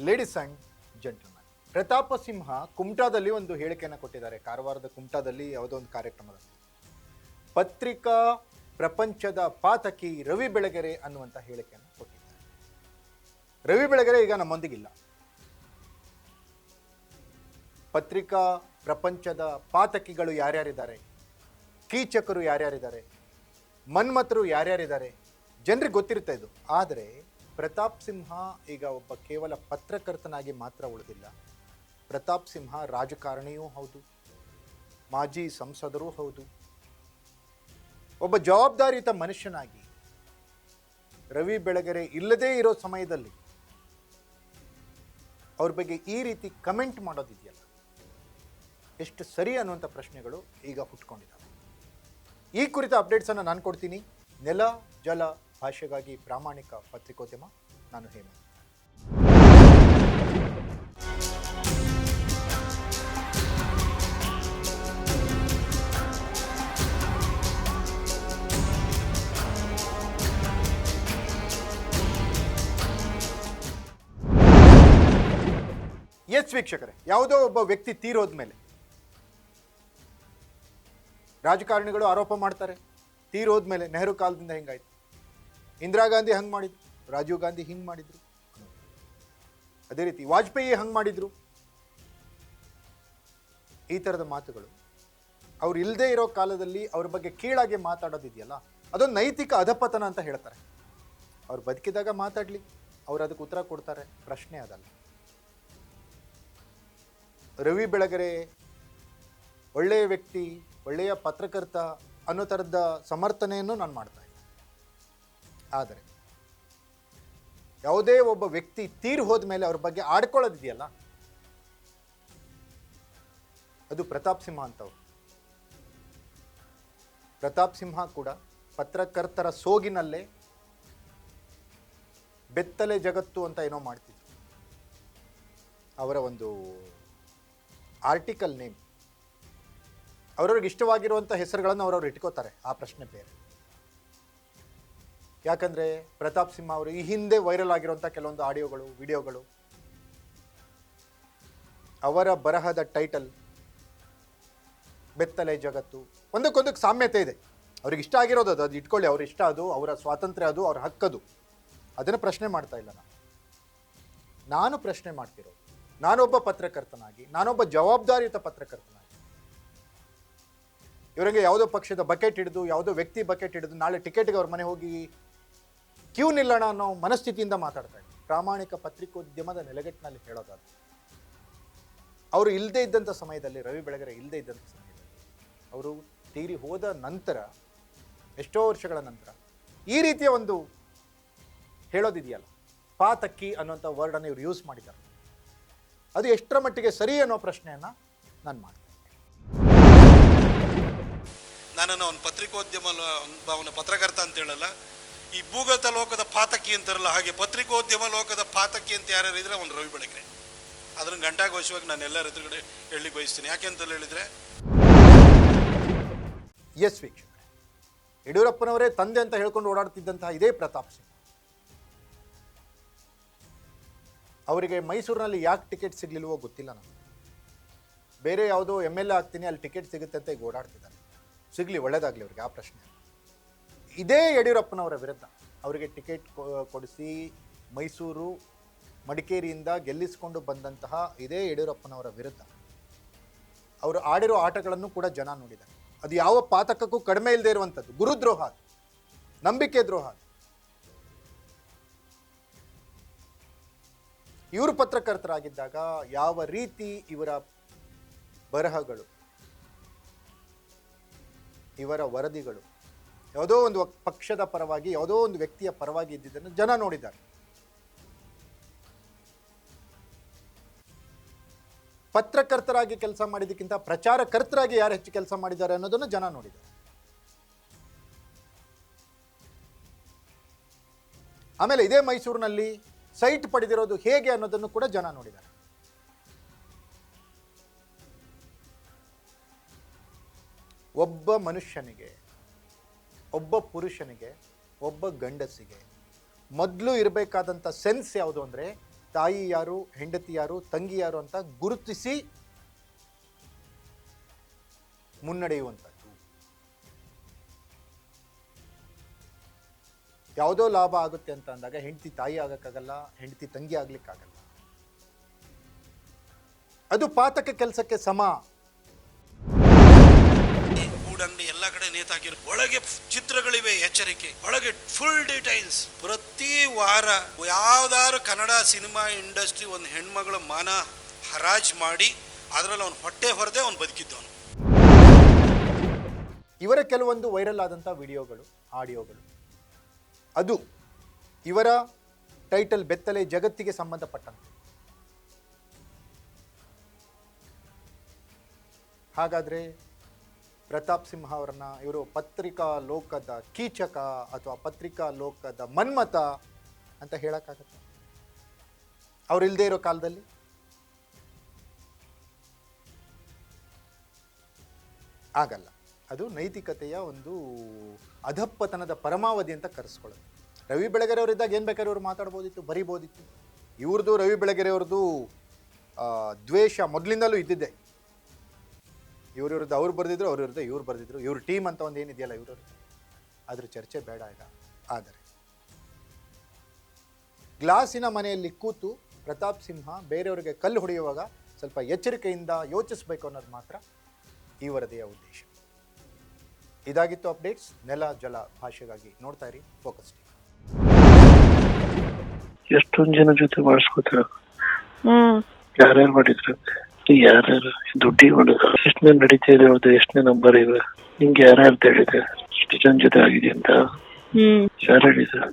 Ladies and gentleman, ಪ್ರತಾಪ ಸಿಂಹ ಕುಮಟಾದಲ್ಲಿ ಒಂದು ಹೇಳಿಕೆಯನ್ನು ಕೊಟ್ಟಿದ್ದಾರೆ. ಕಾರವಾರದ ಕುಮಟಾದಲ್ಲಿ ಯಾವುದೋ ಒಂದು ಕಾರ್ಯಕ್ರಮದಲ್ಲಿ ಪತ್ರಿಕಾ ಪ್ರಪಂಚದ ಪಾತಕಿ ರವಿ ಬೆಳಗೆರೆ ಅನ್ನುವಂಥ ಹೇಳಿಕೆಯನ್ನು ಕೊಟ್ಟಿದ್ದಾರೆ. ರವಿ ಬೆಳಗೆರೆ ಈಗ ನಮ್ಮೊಂದಿಗಿಲ್ಲ. ಪತ್ರಿಕಾ ಪ್ರಪಂಚದ ಪಾತಕಿಗಳು ಯಾರ್ಯಾರಿದ್ದಾರೆ, ಕೀಚಕರು ಯಾರ್ಯಾರಿದ್ದಾರೆ, ಮನ್ಮಥರು ಯಾರ್ಯಾರಿದ್ದಾರೆ, ಜನರಿಗೆ ಗೊತ್ತಿರುತ್ತೆ ಇದು. ಆದರೆ ಪ್ರತಾಪ್ ಸಿಂಹ ಈಗ ಒಬ್ಬ ಕೇವಲ ಪತ್ರಕರ್ತನಾಗಿ ಮಾತ್ರ ಉಳಿದಿಲ್ಲ. ಪ್ರತಾಪ್ ಸಿಂಹ ರಾಜಕಾರಣಿಯೂ ಹೌದು, ಮಾಜಿ ಸಂಸದರೂ ಹೌದು. ಒಬ್ಬ ಜವಾಬ್ದಾರಿಯುತ ಮನುಷ್ಯನಾಗಿ ರವಿ ಬೆಳಗೆರೆ ಇಲ್ಲದೇ ಇರೋ ಸಮಯದಲ್ಲಿ ಅವ್ರ ಬಗ್ಗೆ ಈ ರೀತಿ ಕಮೆಂಟ್ ಮಾಡೋದಿದೆಯಲ್ಲ, ಎಷ್ಟು ಸರಿ ಅನ್ನುವಂಥ ಪ್ರಶ್ನೆಗಳು ಈಗ ಹುಟ್ಕೊಂಡಿದ್ದಾವೆ. ಈ ಕುರಿತ ಅಪ್ಡೇಟ್ಸನ್ನು ನಾನು ಕೊಡ್ತೀನಿ. ನೆಲ ಜಲ ಭಾಷೆಗಾಗಿ ಪ್ರಾಮಾಣಿಕ ಪತ್ರಿಕೋದ್ಯಮ, ನಾನು ಹೇಮಂತ್. ಎಸ್ ವೀಕ್ಷಕರೇ, ಯಾವುದೋ ಒಬ್ಬ ವ್ಯಕ್ತಿ ತೀರೋದ್ಮೇಲೆ ರಾಜಕಾರಣಿಗಳು ಆರೋಪ ಮಾಡ್ತಾರೆ, ತೀರೋದ್ಮೇಲೆ ನೆಹರು ಕಾಲದಿಂದ ಹೆಂಗಾಯ್ತು, ಇಂದಿರಾ ಗಾಂಧಿ ಹಂಗೆ ಮಾಡಿದ್ರು, ರಾಜೀವ್ ಗಾಂಧಿ ಹಿಂಗೆ ಮಾಡಿದ್ರು, ಅದೇ ರೀತಿ ವಾಜಪೇಯಿ ಹಂಗೆ ಮಾಡಿದ್ರು. ಈ ಥರದ ಮಾತುಗಳು ಅವ್ರು ಇಲ್ಲದೆ ಇರೋ ಕಾಲದಲ್ಲಿ ಅವ್ರ ಬಗ್ಗೆ ಕೀಳಾಗಿ ಮಾತಾಡೋದಿದೆಯಲ್ಲ, ಅದೊಂದು ನೈತಿಕ ಅಧಪತನ ಅಂತ ಹೇಳ್ತಾರೆ. ಅವ್ರು ಬದುಕಿದಾಗ ಮಾತಾಡಲಿ, ಅವ್ರು ಅದಕ್ಕೆ ಉತ್ತರ ಕೊಡ್ತಾರೆ, ಪ್ರಶ್ನೆ ಅದಲ್ಲ. ರವಿ ಬೆಳಗೆರೆ ಒಳ್ಳೆಯ ವ್ಯಕ್ತಿ, ಒಳ್ಳೆಯ ಪತ್ರಕರ್ತ ಅನ್ನೋ ಥರದ ಸಮರ್ಥನೆಯನ್ನು ನಾನು ಮಾಡ್ತಾ ಇದ್ದೆ. ಆದರೆ ಯಾವುದೇ ಒಬ್ಬ ವ್ಯಕ್ತಿ ತೀರಿ ಹೋದ್ಮೇಲೆ ಅವ್ರ ಬಗ್ಗೆ ಆಡ್ಕೊಳ್ಳೋದಿದೆಯಲ್ಲ, ಅದು ಪ್ರತಾಪ್ ಸಿಂಹ ಅಂತವ್ರು. ಪ್ರತಾಪ್ ಸಿಂಹ ಕೂಡ ಪತ್ರಕರ್ತರ ಸೋಗಿನಲ್ಲೇ ಬೆತ್ತಲೆ ಜಗತ್ತು ಅಂತ ಏನೋ ಮಾಡ್ತಿದ್ರು. ಅವರ ಒಂದು ಆರ್ಟಿಕಲ್ ನೇಮ್, ಅವ್ರವ್ರಿಗೆ ಇಷ್ಟವಾಗಿರುವಂಥ ಹೆಸರುಗಳನ್ನು ಅವ್ರವ್ರು ಇಟ್ಕೋತಾರೆ, ಆ ಪ್ರಶ್ನೆ ಬೇರೆ. ಯಾಕಂದರೆ ಪ್ರತಾಪ್ ಸಿಂಹ ಅವರು ಈ ಹಿಂದೆ ವೈರಲ್ ಆಗಿರುವಂಥ ಕೆಲವೊಂದು ಆಡಿಯೋಗಳು, ವಿಡಿಯೋಗಳು, ಅವರ ಬರಹದ ಟೈಟಲ್ ಬೆತ್ತಲೆ ಜಗತ್ತು, ಒಂದಕ್ಕೊಂದಕ್ಕೆ ಸಾಮ್ಯತೆ ಇದೆ. ಅವ್ರಿಗೆ ಇಷ್ಟ ಆಗಿರೋದು ಅದು ಇಟ್ಕೊಳ್ಳಿ, ಅವ್ರ ಇಷ್ಟ, ಅದು ಅವರ ಸ್ವಾತಂತ್ರ್ಯ, ಅದು ಅವ್ರ ಹಕ್ಕದು. ಅದನ್ನು ಪ್ರಶ್ನೆ ಮಾಡ್ತಾ ಇಲ್ಲ ನಾನು ಪ್ರಶ್ನೆ ಮಾಡ್ತಿರೋದು, ನಾನೊಬ್ಬ ಪತ್ರಕರ್ತನಾಗಿ, ನಾನೊಬ್ಬ ಜವಾಬ್ದಾರಿಯುತ ಪತ್ರಕರ್ತನಾಗಿ, ಇವರಿಗೆ ಯಾವುದೋ ಪಕ್ಷದ ಬಕೆಟ್ ಹಿಡಿದು, ಯಾವುದೋ ವ್ಯಕ್ತಿ ಬಕೆಟ್ ಹಿಡಿದು ನಾಳೆ ಟಿಕೆಟ್ಗೆ ಅವ್ರ ಮನೆ ಹೋಗಿ ಕ್ಯೂ ನಿಲ್ಲೋಣ ಅನ್ನೋ ಮನಸ್ಥಿತಿಯಿಂದ ಮಾತಾಡ್ತಾ ಇದ್ದಾರೆ. ಪ್ರಾಮಾಣಿಕ ಪತ್ರಿಕೋದ್ಯಮದ ನೆಲೆಗಟ್ಟಿನಲ್ಲಿ ಹೇಳೋದಾದ್ರೆ, ಅವರು ಇಲ್ಲದೇ ಇದ್ದಂಥ ಸಮಯದಲ್ಲಿ, ರವಿ ಬೆಳಗೆರೆ ಇಲ್ಲದೇ ಇದ್ದಂಥ ಸಮಯದಲ್ಲಿ, ಅವರು ತೀರಿ ಹೋದ ನಂತರ, ಎಷ್ಟೋ ವರ್ಷಗಳ ನಂತರ ಈ ರೀತಿಯ ಒಂದು ಹೇಳೋದಿದೆಯಲ್ಲ, ಪಾತಕ್ಕಿ ಅನ್ನೋಂಥ ವರ್ಡನ್ನು ಇವರು ಯೂಸ್ ಮಾಡಿದ್ದಾರೆ. ಅದು ಎಷ್ಟರ ಮಟ್ಟಿಗೆ ಸರಿ ಅನ್ನೋ ಪ್ರಶ್ನೆಯನ್ನು ನಾನು ಮಾಡ್ತೀನಿ. ನನ್ನನ್ನು ಅವನು ಪತ್ರಿಕೋದ್ಯಮ ಅವನ ಪತ್ರಕರ್ತ ಅಂತ ಹೇಳಲ್ಲ, ಈ ಭೂಗತ ಲೋಕದ ಪಾತಕಿ ಅಂತಾರಲ್ಲ, ಹಾಗೆ ಪತ್ರಿಕೋದ್ಯಮ ಲೋಕದ ಪಾತಕಿ ಅಂತ ಯಾರ್ಯಾರು ಇದ್ರೆ ಅವನು ರವಿ ಬೆಳಗೆರೆ. ಅದನ್ನು ಗಂಟಾಘೋಷವಾಗಿ ನಾನು ಎಲ್ಲರ ಎದುರುಗಡೆ ಹೇಳಲಿಕ್ಕೆ ಬಯಸ್ತೀನಿ. ಯಾಕೆ ಅಂತ ಹೇಳಿದರೆ, ಎಸ್ ವೀಕ್ಷಕರೇ, ಯಡಿಯೂರಪ್ಪನವರೇ ತಂದೆ ಅಂತ ಹೇಳ್ಕೊಂಡು ಓಡಾಡ್ತಿದ್ದಂತಹ ಇದೇ ಪ್ರತಾಪ್ ಸಿಂಹ ಅವರಿಗೆ ಮೈಸೂರಿನಲ್ಲಿ ಯಾಕೆ ಟಿಕೆಟ್ ಸಿಗ್ಲಿಲ್ವೋ ಗೊತ್ತಿಲ್ಲ. ನಾನು ಬೇರೆ ಯಾವುದೋ MLA ಆಗ್ತೀನಿ, ಅಲ್ಲಿ ಟಿಕೆಟ್ ಸಿಗುತ್ತೆ ಅಂತ ಈಗ ಓಡಾಡ್ತಿದ್ದಾರೆ. ಸಿಗಲಿ, ಒಳ್ಳೇದಾಗಲಿ ಅವ್ರಿಗೆ, ಆ ಪ್ರಶ್ನೆ. ಇದೇ ಯಡಿಯೂರಪ್ಪನವರ ವಿರುದ್ಧ ಅವರಿಗೆ ಟಿಕೆಟ್ ಕೊಡಿಸಿ ಮೈಸೂರು, ಮಡಿಕೇರಿಯಿಂದ ಗೆಲ್ಲಿಸಿಕೊಂಡು ಬಂದಂತಹ ಇದೇ ಯಡಿಯೂರಪ್ಪನವರ ವಿರುದ್ಧ ಅವರು ಆಡಿರೋ ಆಟಗಳನ್ನು ಕೂಡ ಜನ ನೋಡಿದ್ದಾರೆ. ಅದು ಯಾವ ಪಾತಕಕ್ಕೂ ಕಡಿಮೆ ಇಲ್ಲದೆ ಇರುವಂಥದ್ದು, ಗುರುದ್ರೋಹ, ನಂಬಿಕೆ ದ್ರೋಹ. ಇವರು ಪತ್ರಕರ್ತರಾಗಿದ್ದಾಗ ಯಾವ ರೀತಿ ಇವರ ಬರಹಗಳು, ಇವರ ವರದಿಗಳು ಯಾವುದೋ ಒಂದು ಪಕ್ಷದ ಪರವಾಗಿ, ಯಾವುದೋ ಒಂದು ವ್ಯಕ್ತಿಯ ಪರವಾಗಿ ಇದ್ದಿದ್ದನ್ನು ಜನ ನೋಡಿದ್ದಾರೆ. ಪತ್ರಕರ್ತರಾಗಿ ಕೆಲಸ ಮಾಡಿದ್ದಕ್ಕಿಂತ ಪ್ರಚಾರಕರ್ತರಾಗಿ ಯಾರು ಹೆಚ್ಚು ಕೆಲಸ ಮಾಡಿದ್ದಾರೆ ಅನ್ನೋದನ್ನು ಜನ ನೋಡಿದ್ದಾರೆ. ಆಮೇಲೆ ಇದೇ ಮೈಸೂರಿನಲ್ಲಿ ಸೈಟ್ ಪಡೆದಿರೋದು ಹೇಗೆ ಅನ್ನೋದನ್ನು ಕೂಡ ಜನ ನೋಡಿದ್ದಾರೆ. ಒಬ್ಬ ಮನುಷ್ಯನಿಗೆ, ಒಬ್ಬ ಪುರುಷನಿಗೆ, ಒಬ್ಬ ಗಂಡಸಿಗೆ ಮೊದಲು ಇರಬೇಕಾದಂಥ ಸೆನ್ಸ್ ಯಾವುದು ಅಂದರೆ ತಾಯಿ ಯಾರು, ಹೆಂಡತಿ ಯಾರು, ತಂಗಿ ಯಾರು ಅಂತ ಗುರುತಿಸಿ ಮುನ್ನಡೆಯುವಂಥದ್ದು. ಯಾವುದೋ ಲಾಭ ಆಗುತ್ತೆ ಅಂತ ಅಂದಾಗ ಹೆಂಡತಿ ತಾಯಿ ಆಗಕ್ಕಾಗಲ್ಲ, ಹೆಂಡತಿ ತಂಗಿ ಆಗ್ಲಿಕ್ಕಾಗಲ್ಲ. ಅದು ಪಾತಕ ಕೆಲಸಕ್ಕೆ ಸಮ. ಗೂಡಂಗಡಿ ಎಲ್ಲ ಕಡೆ ನೇತಾಕಿರೋ ಒಳಗೆ ಚಿತ್ರಗಳಿವೆ, ಎಚ್ಚರಿಕೆ, ಒಳಗೆ ಫುಲ್ ಡೀಟೈಲ್ಸ್. ಪ್ರತಿ ವಾರ ಯಾವ್ದಾದ್ರು ಕನ್ನಡ ಸಿನಿಮಾ ಇಂಡಸ್ಟ್ರಿ ಒಂದು ಹೆಣ್ಮಗಳ ಮಾನ ಹರಾಜ್ ಮಾಡಿ ಅದರಲ್ಲಿ ಅವನು ಹೊಟ್ಟೆ ಹೊರದೆ ಅವನು ಬದುಕಿದ್ದವನು. ಇವರ ಕೆಲವೊಂದು ವೈರಲ್ ಆದಂಥ ವಿಡಿಯೋಗಳು, ಆಡಿಯೋಗಳು, ಅದು ಇವರ ಟೈಟಲ್ ಬೆತ್ತಲೆ ಜಗತ್ತಿಗೆ ಸಂಬಂಧಪಟ್ಟಂತೆ. ಹಾಗಾದರೆ ಪ್ರತಾಪ್ ಸಿಂಹ ಅವರನ್ನ ಇವರು ಪತ್ರಿಕಾ ಲೋಕದ ಕೀಚಕ ಅಥವಾ ಪತ್ರಿಕಾ ಲೋಕದ ಮನ್ಮತ ಅಂತ ಹೇಳಕ್ಕಾಗತ್ತೆ? ಅವ್ರು ಇಲ್ಲದೆ ಇರೋ ಕಾಲದಲ್ಲಿ ಆಗಲ್ಲ. ಅದು ನೈತಿಕತೆಯ ಒಂದು ಅಧಪ್ಪತನದ ಪರಮಾವಧಿ ಅಂತ ಕರೆಸ್ಕೊಳ್ಳೋದು. ರವಿ ಬೆಳಗೆರೆ ಅವರಿದ್ದಾಗ ಏನು ಬೇಕಾದ್ರೆ ಇವರು ಮಾತಾಡ್ಬೋದಿತ್ತು, ಬರಿಬೋದಿತ್ತು. ಇವ್ರದ್ದು, ರವಿ ಬೆಳಗೆರೆ ಅವ್ರದ್ದು ದ್ವೇಷ ಮೊದಲಿಂದಲೂ ಇದ್ದಿದ್ದೆ. ಇವ್ರ ವಿರುದ್ಧ ಅವ್ರು ಬರೆದಿದ್ರು, ಅವ್ರ ವಿರುದ್ಧ ಇವ್ರು ಬರೆದಿದ್ರು. ಇವ್ರ ಟೀಮ್ ಅಂತ ಒಂದು ಏನಿದೆಯಲ್ಲ ಇವ್ರವ್ರು, ಅದ್ರ ಚರ್ಚೆ ಬೇಡ ಈಗ. ಆದರೆ ಗ್ಲಾಸಿನ ಮನೆಯಲ್ಲಿ ಕೂತು ಪ್ರತಾಪ್ ಸಿಂಹ ಬೇರೆಯವರಿಗೆ ಕಲ್ಲು ಹೊಡೆಯುವಾಗ ಸ್ವಲ್ಪ ಎಚ್ಚರಿಕೆಯಿಂದ ಯೋಚಿಸಬೇಕು ಅನ್ನೋದು ಮಾತ್ರ ಈ ವರದಿಯ ಉದ್ದೇಶ. ಇದಾಗಿತ್ತು ಅಪ್ಡೇಟ್ಸ್. ನೆಲ ಜಲ ಭಾಷೆಗಾಗಿ ನೋಡ್ತಾ ಇರಿ ಫೋಕಸ್ ಟಿವಿ. ಎಷ್ಟೊಂದು ಜನ ಜೊತೆ ಮಾಡಿಸ್ಕೋತಾರ, ಯಾರ್ಯಾರು ಮಾಡಿದ್ರ, ಯಾರ್ಯಾರು ದುಡ್ಡಿಗೆ ಮಾಡೋದು, ಎಷ್ಟನೇ ನಡೀತಾ ಇದೆ, ಅವ್ರದ್ದು ಎಷ್ಟನೇ ನಂಬರ್ ಇವೆ, ನಿಂಗೆ ಯಾರ್ಯಾರು ಹೇಳಿದೆ, ಎಷ್ಟು ಜನ ಜೊತೆ ಆಗಿದೆ ಅಂತ ಯಾರು ಹೇಳಿದ್ರು?